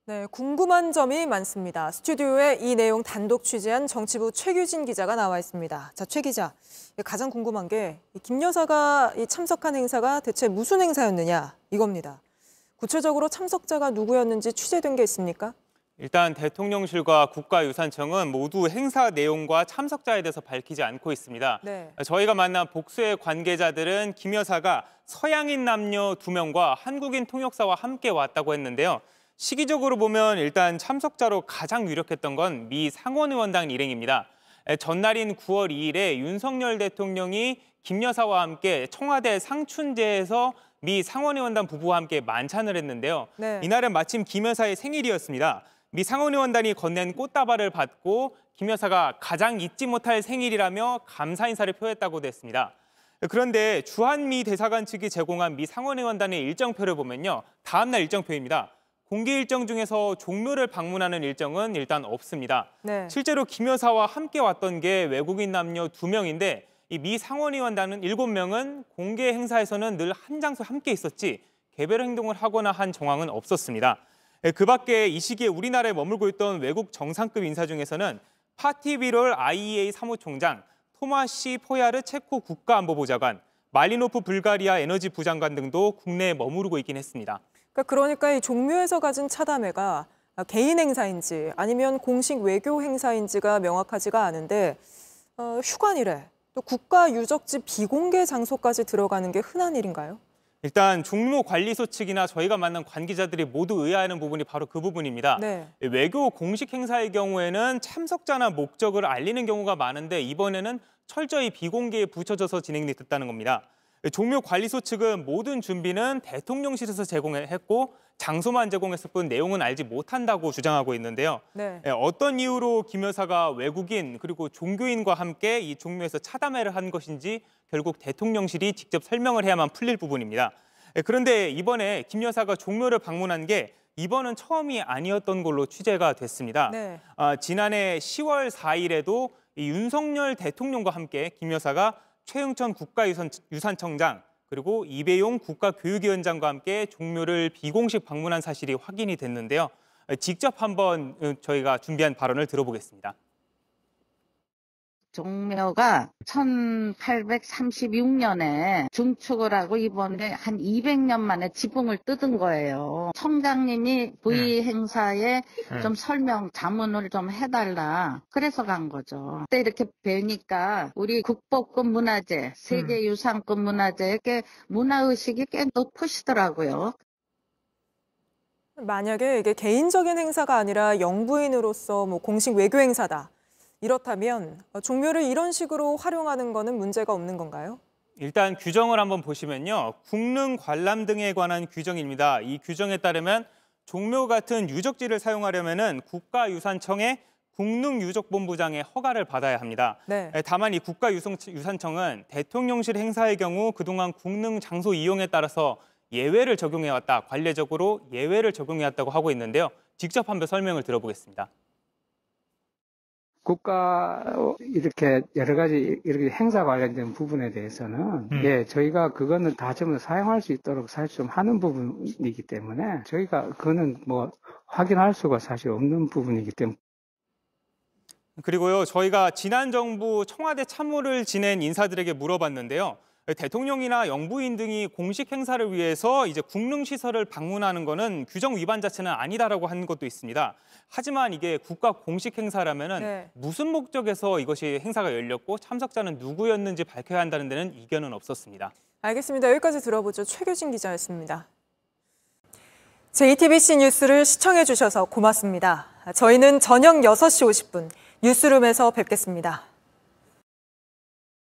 네, 궁금한 점이 많습니다. 스튜디오에 이 내용 단독 취재한 정치부 최규진 기자가 나와 있습니다. 자, 최 기자, 가장 궁금한 게 김 여사가 참석한 행사가 대체 무슨 행사였느냐 이겁니다. 구체적으로 참석자가 누구였는지 취재된 게 있습니까? 일단 대통령실과 국가유산청은 모두 행사 내용과 참석자에 대해서 밝히지 않고 있습니다. 네. 저희가 만난 복수의 관계자들은 김 여사가 서양인 남녀 2명과 한국인 통역사와 함께 왔다고 했는데요. 시기적으로 보면 일단 참석자로 가장 유력했던 건 미 상원의원당 일행입니다. 전날인 9월 2일에 윤석열 대통령이 김 여사와 함께 청와대 상춘제에서 미 상원의원단 부부와 함께 만찬을 했는데요. 네. 이날은 마침 김 여사의 생일이었습니다. 미 상원의원단이 건넨 꽃다발을 받고 김 여사가 가장 잊지 못할 생일이라며 감사 인사를 표했다고도 했습니다. 그런데 주한미 대사관 측이 제공한 미 상원의원단의 일정표를 보면요. 다음 날 일정표입니다. 공개 일정 중에서 종묘를 방문하는 일정은 일단 없습니다. 네. 실제로 김 여사와 함께 왔던 게 외국인 남녀 2명인데 이 미 상원의원단은 7명은 공개 행사에서는 늘 한 장소 함께 있었지 개별 행동을 하거나 한 정황은 없었습니다. 그 밖에 이 시기에 우리나라에 머물고 있던 외국 정상급 인사 중에서는 파티 비롤 IEA 사무총장, 토마시 포야르 체코 국가안보보좌관, 말리노프 불가리아 에너지 부장관 등도 국내에 머무르고 있긴 했습니다. 그러니까 이 종묘에서 가진 차담회가 개인 행사인지 아니면 공식 외교 행사인지가 명확하지가 않은데 휴관이래, 또 국가 유적지 비공개 장소까지 들어가는 게 흔한 일인가요? 일단 종묘 관리소 측이나 저희가 만난 관계자들이 모두 의아해하는 부분이 바로 그 부분입니다. 네. 외교 공식 행사의 경우에는 참석자나 목적을 알리는 경우가 많은데 이번에는 철저히 비공개에 붙여져서 진행이 됐다는 겁니다. 종묘 관리소 측은 모든 준비는 대통령실에서 제공했고 장소만 제공했을 뿐 내용은 알지 못한다고 주장하고 있는데요. 네. 어떤 이유로 김 여사가 외국인 그리고 종교인과 함께 이 종묘에서 차담회를 한 것인지 결국 대통령실이 직접 설명을 해야만 풀릴 부분입니다. 그런데 이번에 김 여사가 종묘를 방문한 게 이번은 처음이 아니었던 걸로 취재가 됐습니다. 네. 지난해 10월 4일에도 이 윤석열 대통령과 함께 김 여사가 최응천 국가유산청장 그리고 이배용 국가교육위원장과 함께 종묘를 비공식 방문한 사실이 확인이 됐는데요. 직접 한번 저희가 준비한 발언을 들어보겠습니다. 종묘가 1836년에 중축을 하고 이번에 한 200년 만에 지붕을 뜯은 거예요. 청장님이 부의 행사에 좀 설명, 자문을 좀 해달라. 그래서 간 거죠. 그때 이렇게 뵈니까 우리 국보급 문화재, 세계유산급 문화재의 문화의식이 꽤 높으시더라고요. 만약에 이게 개인적인 행사가 아니라 영부인으로서 공식 외교 행사다, 이렇다면 종묘를 이런 식으로 활용하는 거는 문제가 없는 건가요? 일단 규정을 한번 보시면요. 국능 관람 등에 관한 규정입니다. 이 규정에 따르면 종묘 같은 유적지를 사용하려면은 국가유산청의 국능유적본부장의 허가를 받아야 합니다. 네. 다만 이 국가유산청은 대통령실 행사의 경우 그동안 국능 장소 이용에 따라서 예외를 적용해왔다, 관례적으로 예외를 적용해왔다고 하고 있는데요. 직접 한번 설명을 들어보겠습니다. 국가 이렇게 여러 가지 이렇게 행사 관련된 부분에 대해서는 저희가 그거는 다 전부 사용할 수 있도록 사실 좀 하는 부분이기 때문에 저희가 그거는 뭐 확인할 수가 사실 없는 부분이기 때문에. 그리고요, 저희가 지난 정부 청와대 참모를 지낸 인사들에게 물어봤는데요. 대통령이나 영부인 등이 공식 행사를 위해서 이제 국능시설을 방문하는 거는 규정 위반 자체는 아니다라고 한 것도 있습니다. 하지만 이게 국가 공식 행사라면은 네. 무슨 목적에서 이것이 행사가 열렸고 참석자는 누구였는지 밝혀야 한다는 데는 이견은 없었습니다. 알겠습니다. 여기까지 들어보죠. 최규진 기자였습니다. JTBC 뉴스를 시청해 주셔서 고맙습니다. 저희는 저녁 6시 50분 뉴스룸에서 뵙겠습니다.